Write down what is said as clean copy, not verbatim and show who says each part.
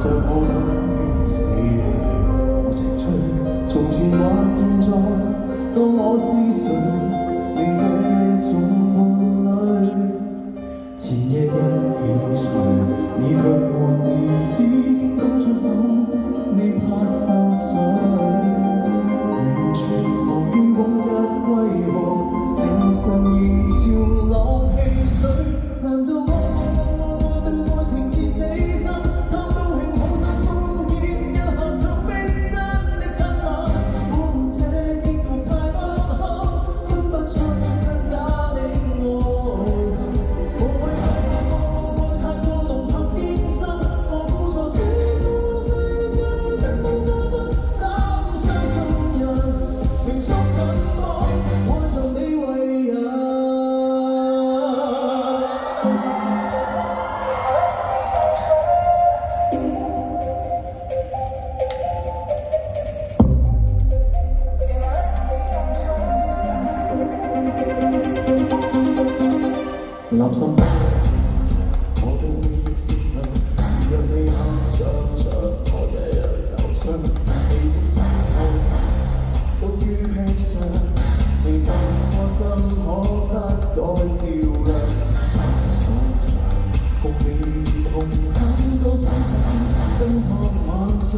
Speaker 1: 着我等於死去，我情趣，從前或現在，當我思緒，你這種伴侶，前夜一起睡，你卻沒面子，竟講出口，你怕受罪，完全忘記往日為何凌晨仍潮浪戲水，難道我對愛情已死心？貪高興好想敷衍一下，卻逼真的親吻。我們這結局太不堪，分不出真假的愛恨。我太過動魄驚心，我估錯這個世界一無加分，三生信人，命中怎麼愛上你為人？立心不時，我對你亦是能，若你肯着，我這樣受傷。你本是愛情，獨於披上，你怎麼真可不改漂亮？想像共你同很多星辰，真看晚上。